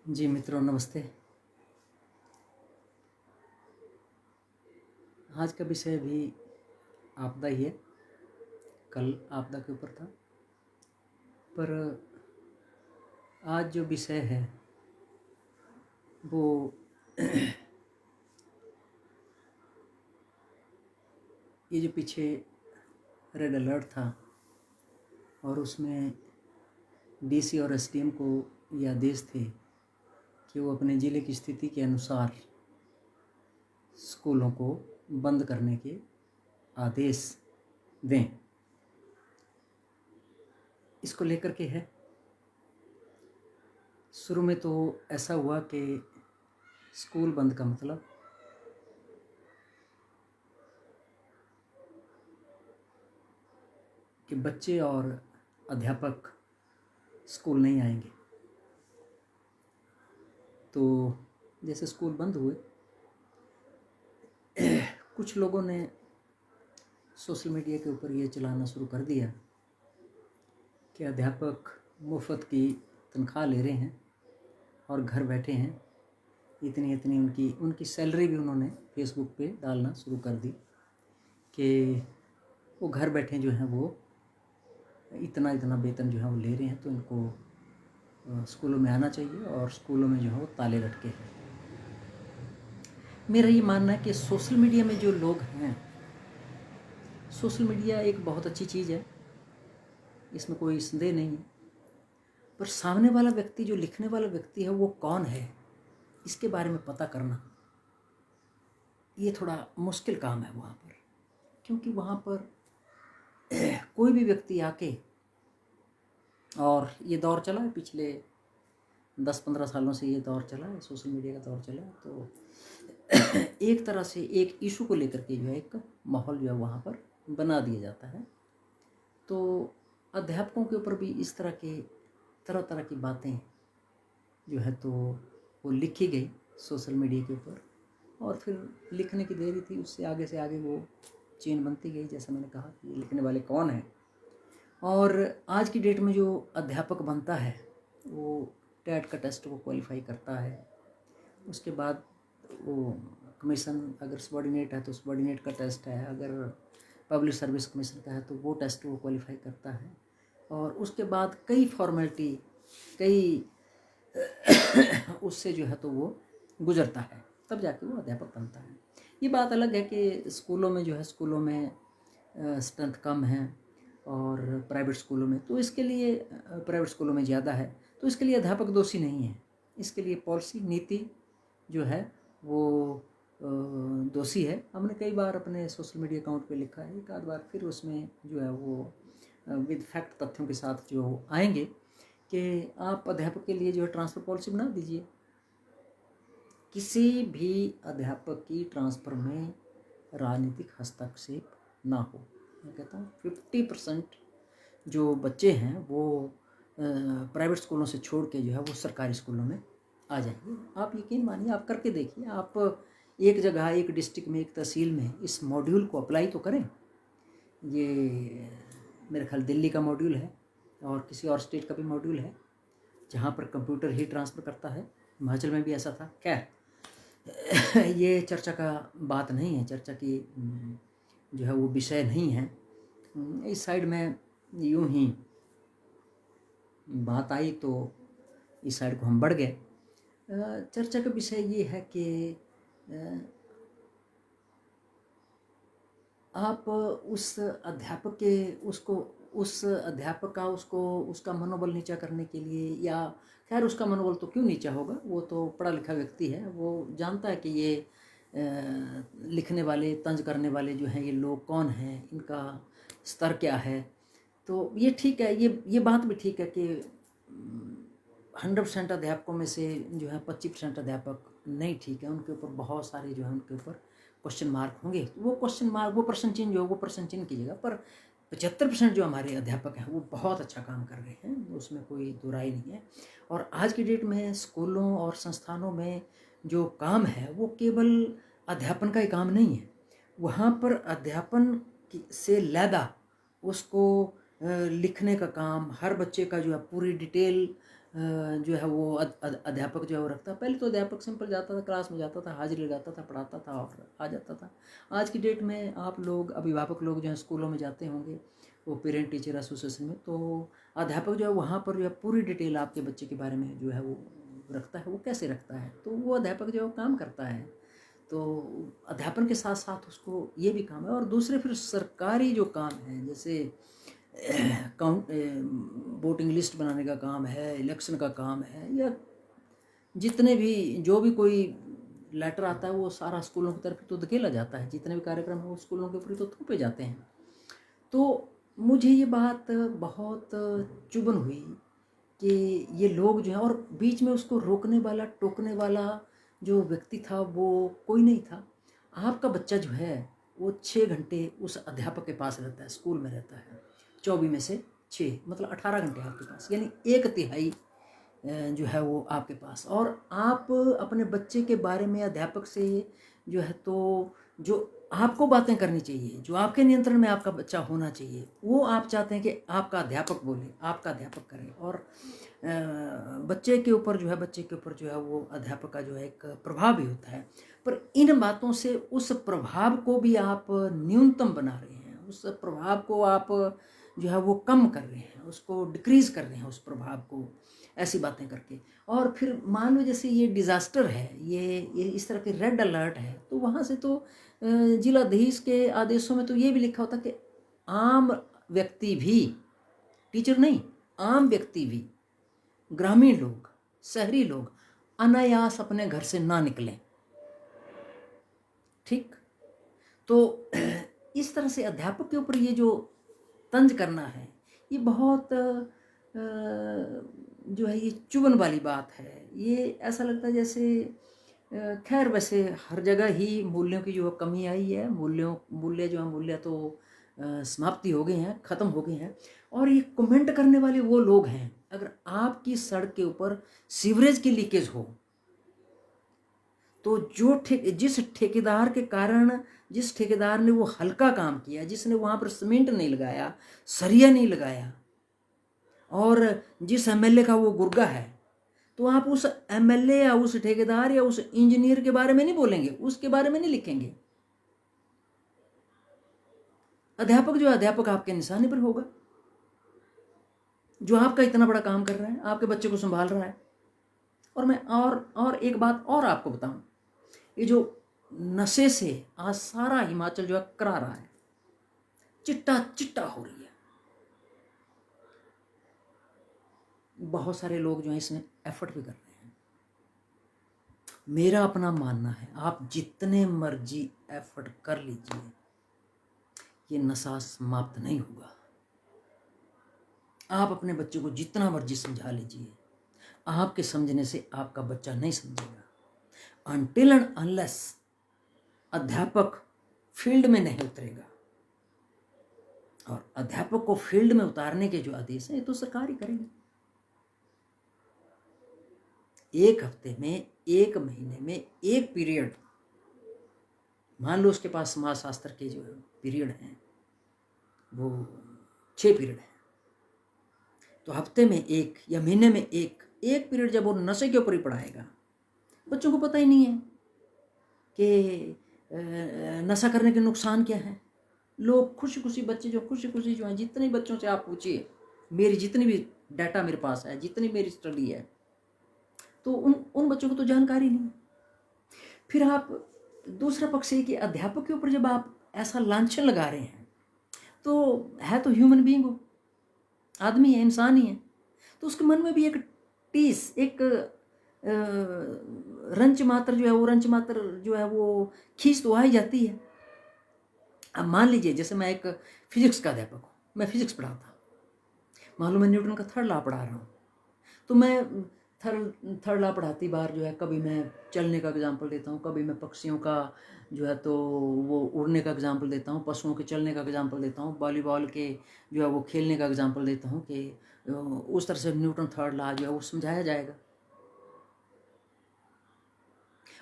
जी मित्रों, नमस्ते। आज का विषय भी आपदा ही है। कल आपदा के ऊपर था, पर आज जो विषय है वो ये जो पीछे रेड अलर्ट था और उसमें डीसी और एसडीएम को ये आदेश थे कि वो अपने ज़िले की स्थिति के अनुसार स्कूलों को बंद करने के आदेश दें। इसको लेकर के है, शुरू में तो ऐसा हुआ कि स्कूल बंद का मतलब कि बच्चे और अध्यापक स्कूल नहीं आएंगे। तो जैसे स्कूल बंद हुए, कुछ लोगों ने सोशल मीडिया के ऊपर ये चलाना शुरू कर दिया कि अध्यापक मुफ्त की तनख्वाह ले रहे हैं और घर बैठे हैं। इतनी इतनी उनकी सैलरी भी उन्होंने फेसबुक पे डालना शुरू कर दी कि वो घर बैठे जो हैं वो इतना इतना वेतन जो है वो ले रहे हैं, तो इनको स्कूलों में आना चाहिए और स्कूलों में जो है वो ताले लटके हैं। मेरा ये मानना है कि सोशल मीडिया में जो लोग हैं, सोशल मीडिया एक बहुत अच्छी चीज़ है, इसमें कोई संदेह नहीं है, पर सामने वाला व्यक्ति, जो लिखने वाला व्यक्ति है, वो कौन है, इसके बारे में पता करना ये थोड़ा मुश्किल काम है वहाँ पर। क्योंकि वहाँ पर कोई भी व्यक्ति आके, और ये दौर चला है पिछले 10-15 सालों से, ये दौर चला है, सोशल मीडिया का दौर चला है, तो एक तरह से एक इशू को लेकर के जो है एक माहौल जो है वहाँ पर बना दिया जाता है। तो अध्यापकों के ऊपर भी इस तरह के तरह तरह की बातें जो है तो वो लिखी गई सोशल मीडिया के ऊपर, और फिर लिखने की देरी थी, उससे आगे से आगे वो चेन बनती गई। जैसा मैंने कहा कि ये लिखने वाले कौन हैं, और आज की डेट में जो अध्यापक बनता है वो टेट का टेस्ट वो क्वालिफाई करता है, उसके बाद वो कमीशन, अगर सबॉर्डिनेट है तो सबॉर्डिनेट का टेस्ट है, अगर पब्लिक सर्विस कमीशन का है तो वो टेस्ट वो क्वालिफाई करता है, और उसके बाद कई फॉर्मेलिटी, कई उससे जो है तो वो गुजरता है, तब जाके वो अध्यापक बनता है। ये बात अलग है कि स्कूलों में जो है, स्कूलों में स्ट्रेंथ कम है और प्राइवेट स्कूलों में, तो इसके लिए प्राइवेट स्कूलों में ज़्यादा है, तो इसके लिए अध्यापक दोषी नहीं है। इसके लिए पॉलिसी, नीति जो है वो दोषी है। हमने कई बार अपने सोशल मीडिया अकाउंट पे लिखा है, एक आध बार फिर उसमें जो है वो विद फैक्ट, तथ्यों के साथ जो आएंगे कि आप अध्यापक के लिए जो है ट्रांसफ़र पॉलिसी बना दीजिए। किसी भी अध्यापक की ट्रांसफ़र में राजनीतिक हस्तक्षेप ना हो। मैं कहता हूँ 50% जो बच्चे हैं वो प्राइवेट स्कूलों से छोड़ के जो है वो सरकारी स्कूलों में आ जाएंगे। आप यकीन मानिए, आप करके देखिए, आप एक जगह, एक डिस्ट्रिक्ट में, एक तहसील में इस मॉड्यूल को अप्लाई तो करें। ये मेरे ख्याल दिल्ली का मॉड्यूल है और किसी और स्टेट का भी मॉड्यूल है जहाँ पर कंप्यूटर ही ट्रांसफ़र करता है। हिमाचल में भी ऐसा था। खैर ये चर्चा का बात नहीं है, चर्चा की जो है वो विषय नहीं है। इस साइड में यूं ही बात आई तो इस साइड को हम बढ़ गए। चर्चा का विषय ये है कि आप उस अध्यापक के उस अध्यापक का उसका मनोबल नीचा करने के लिए, या खैर उसका मनोबल तो क्यों नीचा होगा, वो तो पढ़ा लिखा व्यक्ति है, वो जानता है कि ये लिखने वाले, तंज करने वाले जो हैं ये लोग कौन हैं, इनका स्तर क्या है। तो ये ठीक है, ये बात भी ठीक है कि 100% अध्यापकों में से जो है 25% अध्यापक नहीं ठीक है, उनके ऊपर बहुत सारे जो है उनके ऊपर क्वेश्चन मार्क होंगे। वो क्वेश्चन मार्क, वो प्रश्न चिन्ह जो है वो प्रश्न चिन्ह की जगह पर 75% जो हमारे अध्यापक हैं वो बहुत अच्छा काम कर रहे हैं, उसमें कोई दो राय नहीं है। और आज की डेट में स्कूलों और संस्थानों में जो काम है वो केवल अध्यापन का ही काम नहीं है। वहाँ पर अध्यापन से लैदा उसको लिखने का काम, हर बच्चे का जो है पूरी डिटेल जो है वो अध्यापक जो है वो रखता है। पहले तो अध्यापक सिंपल जाता था, क्लास में जाता था, हाजिरी लगाता था, पढ़ाता था और आ जाता था। आज की डेट में आप लोग अभिभावक लोग जो हैं स्कूलों में जाते होंगे, वो पेरेंट टीचर एसोसिएशन में, तो अध्यापक जो है वहाँ पर जो है पूरी डिटेल आपके बच्चे के बारे में जो है वो रखता है। वो कैसे रखता है, तो वो अध्यापक जो है वो काम करता है। तो अध्यापन के साथ साथ उसको ये भी काम है। और दूसरे फिर सरकारी जो काम है, जैसे काउंट वोटिंग लिस्ट बनाने का काम है, इलेक्शन का काम है, या जितने भी जो भी कोई लेटर आता है वो सारा स्कूलों की तरफ तो धकेला जाता है। जितने भी कार्यक्रम है वो स्कूलों के ऊपर तो थोपे जाते हैं। तो मुझे ये बात बहुत चुभन हुई कि ये लोग जो हैं, और बीच में उसको रोकने वाला टोकने वाला जो व्यक्ति था वो कोई नहीं था। आपका बच्चा जो है वो 6 घंटे उस अध्यापक के पास रहता है, स्कूल में रहता है। 24 में से 6 मतलब 18 घंटे आपके पास, यानी 1/3 जो है वो आपके पास। और आप अपने बच्चे के बारे में अध्यापक से जो है तो जो आपको बातें करनी चाहिए, जो आपके नियंत्रण में आपका बच्चा होना चाहिए, वो आप चाहते हैं कि आपका अध्यापक बोले, आपका अध्यापक करे। और बच्चे के ऊपर जो है वो अध्यापक का जो है एक प्रभाव भी होता है। पर इन बातों से उस प्रभाव को भी आप न्यूनतम बना रहे हैं, उस प्रभाव को आप जो है वो कम कर रहे हैं, उसको डिक्रीज कर रहे हैं उस प्रभाव को, ऐसी बातें करके। और फिर मान लो जैसे ये डिज़ास्टर है, ये इस तरह के रेड अलर्ट है, तो वहाँ से तो जिलाधीश के आदेशों में तो ये भी लिखा होता कि आम व्यक्ति भी, टीचर नहीं, आम व्यक्ति भी, ग्रामीण लोग, शहरी लोग अनायास अपने घर से ना निकलें। ठीक, तो इस तरह से अध्यापक के ऊपर ये जो तंज करना है, ये बहुत जो है ये चुभन वाली बात है। ये ऐसा लगता है जैसे खैर वैसे हर जगह ही मूल्यों की जो कमी आई है, मूल्य तो समाप्ति हो गए हैं, ख़त्म हो गए हैं। और ये कमेंट करने वाले वो लोग हैं, अगर आपकी सड़क के ऊपर सीवरेज की लीकेज हो तो जिस ठेकेदार के कारण, जिस ठेकेदार ने वो हल्का काम किया, जिसने वहाँ पर सीमेंट नहीं लगाया, सरिया नहीं लगाया, और जिस एमएलए का वो गुर्गा है, तो आप उस एमएलए या उस ठेकेदार या उस इंजीनियर के बारे में नहीं बोलेंगे, उसके बारे में नहीं लिखेंगे। अध्यापक जो अध्यापक आपके निशाने पर होगा, जो आपका इतना बड़ा काम कर रहा है, आपके बच्चे को संभाल रहा है। और मैं और एक बात और आपको बताऊं, ये जो नशे से आज सारा हिमाचल जो है करा रहा है, चिट्टा चिट्टा हो रही है। बहुत सारे लोग जो है इसमें एफर्ट भी कर रहे हैं। मेरा अपना मानना है, आप जितने मर्जी एफर्ट कर लीजिए, ये नशा समाप्त नहीं होगा। आप अपने बच्चे को जितना मर्जी समझा लीजिए, आपके समझने से आपका बच्चा नहीं समझेगा। अनटिल एंड अनलेस अध्यापक फील्ड में नहीं उतरेगा, और अध्यापक को फील्ड में उतारने के जो आदेश हैं ये तो सरकार ही करेगी। 1 हफ्ते में, 1 महीने में 1 पीरियड, मान लो उसके पास समाजशास्त्र के जो पीरियड हैं वो 6 पीरियड हैं, तो हफ्ते में 1 या महीने में एक पीरियड जब वो नशे के ऊपर ही पढ़ाएगा, बच्चों को पता ही नहीं है कि नशा करने के नुकसान क्या है। लोग खुशी खुशी, बच्चे जो खुशी खुशी जो हैं, जितने बच्चों से आप पूछिए, मेरी जितनी भी डाटा मेरे पास है, जितनी मेरी स्टडी है, तो उन बच्चों को तो जानकारी नहीं। फिर आप दूसरा पक्ष है कि अध्यापक के ऊपर जब आप ऐसा लांछन लगा रहे हैं, तो है तो ह्यूमन बीइंग हो, आदमी है, इंसान ही है, तो उसके मन में भी एक टीस, एक रंच मात्र जो है वो खींच तो आ ही जाती है। अब मान लीजिए जैसे मैं एक फिजिक्स का अध्यापक हूँ, मैं फिजिक्स पढ़ाता हूँ, मान लो मैं न्यूटन का 3rd लॉ पढ़ा रहा हूँ, तो मैं थर्ड लॉ पढ़ाती बार जो है कभी मैं चलने का एग्जाम्पल देता हूँ, कभी मैं पक्षियों का जो है तो वो उड़ने का एग्जाम्पल देता हूँ, पशुओं के चलने का एग्जाम्पल देता हूँ, वॉलीबॉल के जो है वो खेलने का एग्जाम्पल देता हूँ कि उस तरह से न्यूटन 3rd लॉ जो है वो समझाया जाएगा।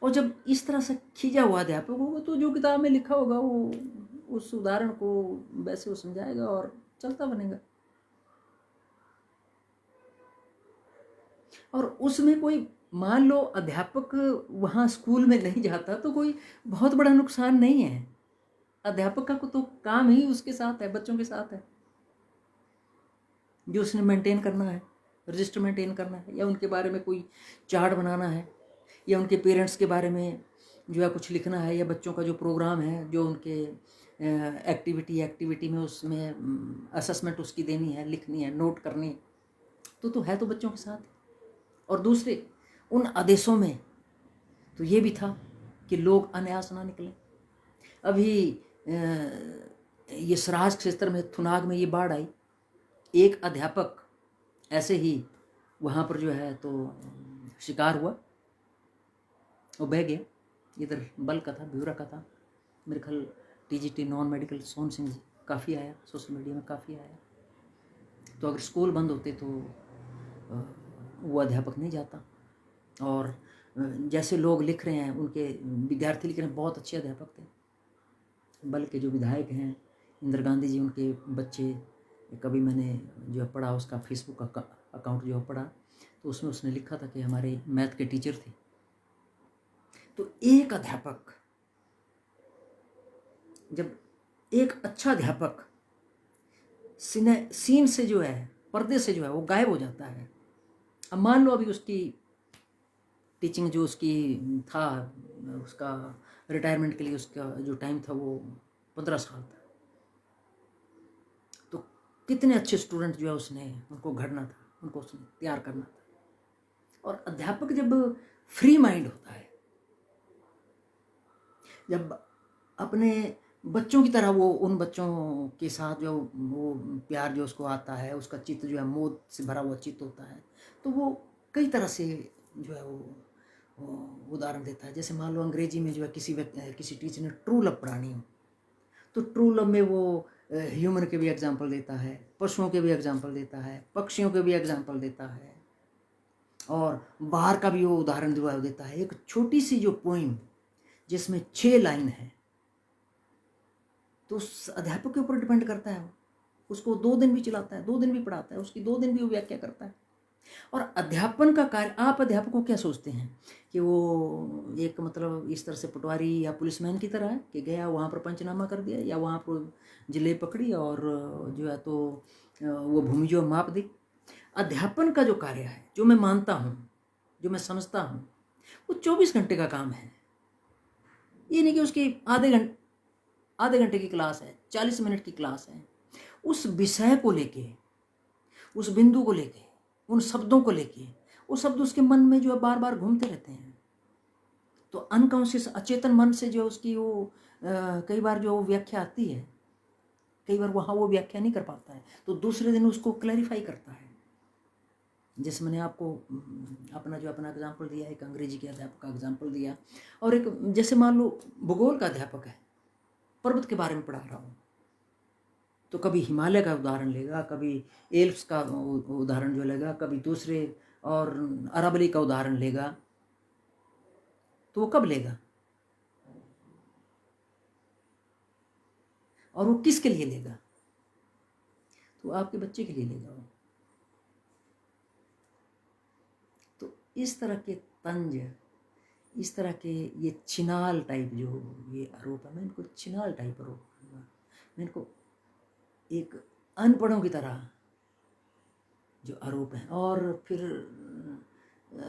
और जब इस तरह से खींचा हुआ अध्यापक होगा तो जो किताब में लिखा होगा वो उस उदाहरण को वैसे वो समझाएगा और चलता बनेगा। और उसमें कोई मान लो अध्यापक वहाँ स्कूल में नहीं जाता तो कोई बहुत बड़ा नुकसान नहीं है। अध्यापक का तो काम ही उसके साथ है, बच्चों के साथ है, जो उसने मेंटेन करना है, रजिस्टर मेंटेन करना है, या उनके बारे में कोई चार्ट बनाना है, या उनके पेरेंट्स के बारे में जो है कुछ लिखना है, या बच्चों का जो प्रोग्राम है, जो उनके एक्टिविटी में उसमें असेसमेंट उसकी देनी है, लिखनी है, नोट करनी है, तो है तो बच्चों के साथ। और दूसरे उन आदेशों में तो ये भी था कि लोग अनायास ना निकलें। अभी ये सराज क्षेत्र में थुनाग में ये बाढ़ आई, एक अध्यापक ऐसे ही वहाँ पर जो है तो शिकार हुआ, वो बह गया। इधर बल का था, ब्यूरा का था, मेरे ख्याल TGT non medical Sohan Singh ji, काफ़ी आया सोशल मीडिया में, काफ़ी आया। तो अगर स्कूल बंद होते तो वो अध्यापक नहीं जाता। और जैसे लोग लिख रहे हैं, उनके विद्यार्थी लिख रहे हैं, बहुत अच्छे अध्यापक थे। बल के जो विधायक हैं इंदिरा गांधी जी, उनके बच्चे, कभी मैंने जो पढ़ा उसका फेसबुक अकाउंट जो पढ़ा, तो उसमें उसने लिखा था कि हमारे मैथ के टीचर थे। तो एक अध्यापक, जब एक अच्छा अध्यापक सीन से जो है, पर्दे से जो है वो गायब हो जाता है। अब मान लो अभी उसकी टीचिंग जो उसकी था, उसका रिटायरमेंट के लिए उसका जो टाइम था वो 15 साल था, तो कितने अच्छे स्टूडेंट जो है उसने उनको घड़ना था, उनको उसने तैयार करना था। और अध्यापक जब फ्री माइंड होता है, जब अपने बच्चों की तरह वो उन बच्चों के साथ जो वो प्यार जो उसको आता है, उसका चित्त जो है मोद से भरा हुआ चित्त होता है, तो वो कई तरह से जो है वो उदाहरण देता है। जैसे मान लो अंग्रेजी में जो है किसी टीचर ने ट्रू लव पढ़ानी हो, तो ट्रू लव में वो ह्यूमन के भी एग्जाम्पल देता है, पशुओं के भी एग्जाम्पल देता है, पक्षियों के भी एग्जाम्पल देता है, और बाहर का भी वो उदाहरण देता है। एक छोटी सी जो पोइम जिसमें 6 लाइन है, तो उस अध्यापक के ऊपर डिपेंड करता है। उसको 2 दिन भी चलाता है, 2 दिन भी पढ़ाता है, उसकी 2 दिन भी वो व्याख्या करता है। और अध्यापन का कार्य, आप अध्यापक को क्या सोचते हैं कि वो एक मतलब इस तरह से पटवारी या पुलिसमैन की तरह है कि गया वहाँ पर पंचनामा कर दिया, या वहाँ पर जिलेब पकड़ी और जो है तो वो भूमि जो माप दी। अध्यापन का जो कार्य है, जो मैं मानता हूँ, जो मैं समझता हूँ, वो 24 घंटे का काम है। ये नहीं कि उसकी आधे घंटे की क्लास है, 40 मिनट की क्लास है, उस विषय को लेके, उस बिंदु को लेके, उन शब्दों को लेके, वो शब्द उसके मन में जो है बार बार घूमते रहते हैं। तो अनकॉन्शियस, अचेतन मन से जो उसकी वो कई बार जो व्याख्या आती है, कई बार वहाँ वो व्याख्या नहीं कर पाता है, तो दूसरे दिन उसको क्लैरिफाई करता है। जैसे मैंने आपको अपना एग्जाम्पल दिया, एक अंग्रेजी के अध्यापक का एग्जाम्पल दिया, और एक जैसे मान लो भूगोल का अध्यापक है, पर्वत के बारे में पढ़ा रहा हूँ, तो कभी हिमालय का उदाहरण लेगा, कभी एल्प्स का उदाहरण जो लेगा, कभी दूसरे और अरावली का उदाहरण लेगा, तो वो कब लेगा और वो किसके लिए लेगा? तो आपके बच्चे के लिए लेगा वो। तो इस तरह के तंज, इस तरह के ये छिनाल टाइप जो ये आरोप है, मैं इनको छिनाल टाइप आरोप करूँगा। मैं इनको एक अनपढ़ों की तरह जो आरोप है, और फिर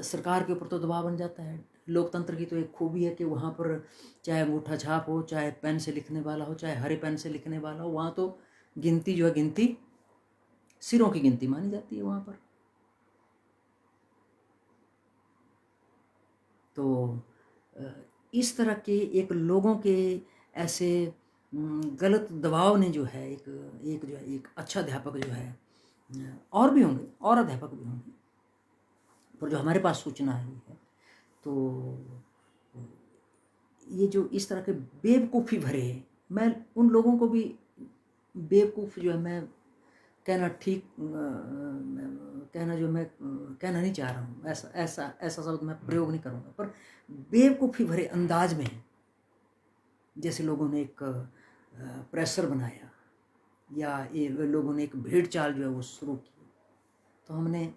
सरकार के ऊपर तो दबाव बन जाता है। लोकतंत्र की तो एक खूबी है कि वहाँ पर चाहे अंगूठा छाप हो, चाहे पेन से लिखने वाला हो, चाहे हरे पेन से लिखने वाला हो, वहाँ तो गिनती जो है, गिनती सिरों की गिनती मानी जाती है वहाँ पर। तो इस तरह के एक लोगों के ऐसे गलत दबाव ने जो है एक अच्छा अध्यापक जो है, और भी होंगे, और अध्यापक भी होंगे, पर जो हमारे पास सूचना आई है, तो ये जो इस तरह के बेवकूफ़ी भरे, मैं उन लोगों को भी बेवकूफ़ जो है मैं कहना ठीक कहना जो मैं कहना नहीं चाह रहा हूँ, ऐसा शब्द मैं प्रयोग नहीं करूँगा, पर बेवकूफ़ी भरे अंदाज में जैसे लोगों ने एक प्रेशर बनाया, या ये लोगों ने एक भेड़ चाल जो है वो शुरू की, तो हमने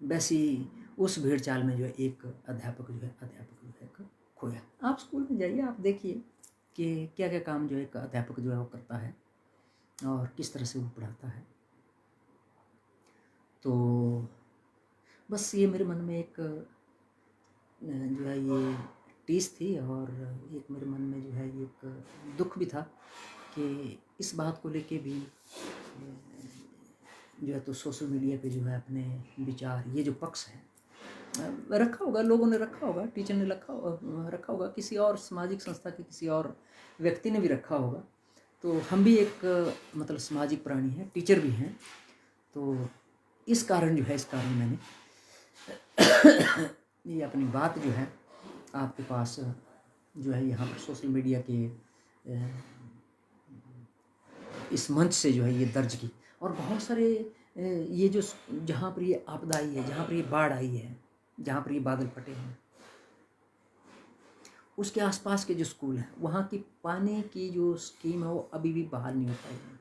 वैसी उस भीड़ चाल में जो है एक अध्यापक जो है खोया। आप स्कूल में जाइए, आप देखिए कि क्या क्या काम जो है एक अध्यापक जो है वो करता है और किस तरह से वो पढ़ाता है। तो बस ये मेरे मन में एक जो है ये टीस थी, और एक मेरे मन में जो है एक दुख भी था कि इस बात को लेके भी जो है तो सोशल मीडिया पे जो है अपने विचार, ये जो पक्ष है रखा होगा, लोगों ने रखा होगा, टीचर ने रखा होगा, किसी और सामाजिक संस्था के किसी और व्यक्ति ने भी रखा होगा। तो हम भी एक मतलब सामाजिक प्राणी हैं, टीचर भी हैं, तो इस कारण मैंने ये अपनी बात जो है आपके पास जो है यहाँ पर सोशल मीडिया के इस मंच से जो है ये दर्ज की। और बहुत सारे ये जो जहाँ पर ये आपदा आई है, जहाँ पर ये बाढ़ आई है, जहाँ पर ये बादल फटे हैं, उसके आसपास के जो स्कूल हैं वहाँ की पानी की जो स्कीम है वो अभी भी बहाल नहीं हो पाई है।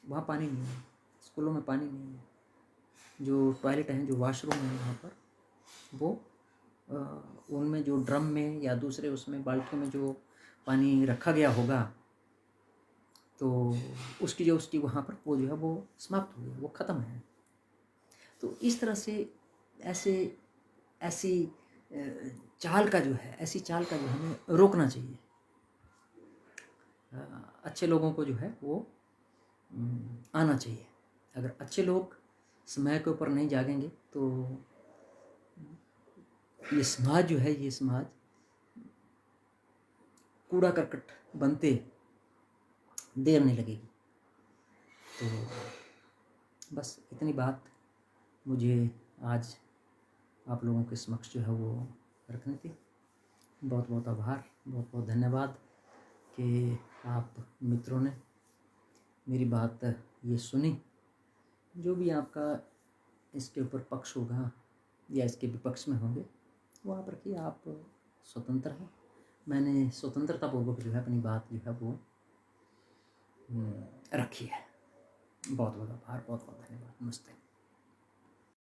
वहाँ पानी नहीं है, स्कूलों में पानी नहीं है। जो टॉयलेट हैं, जो वॉशरूम हैं वहाँ पर, वो उनमें जो ड्रम में या दूसरे उसमें बाल्टियों में जो पानी रखा गया होगा, तो उसकी वहाँ पर वो जो है वो समाप्त हो गया, वो ख़त्म है। तो इस तरह से ऐसी चाल का जो है हमें रोकना चाहिए। अच्छे लोगों को जो है वो आना चाहिए। अगर अच्छे लोग समय के ऊपर नहीं जागेंगे तो ये समाज जो है, ये समाज कूड़ा करकट बनते देर नहीं लगेगी। तो बस इतनी बात मुझे आज आप लोगों के समक्ष जो है वो रखनी थी। बहुत बहुत आभार, बहुत बहुत धन्यवाद कि आप मित्रों ने मेरी बात ये सुनी। जो भी आपका इसके ऊपर पक्ष होगा या इसके विपक्ष में होंगे वो आप रखिए, आप स्वतंत्र हैं। मैंने स्वतंत्रतापूर्वक जो है अपनी बात जो है वो रखी है। बहुत बहुत आभार, बहुत बहुत धन्यवाद। नमस्ते।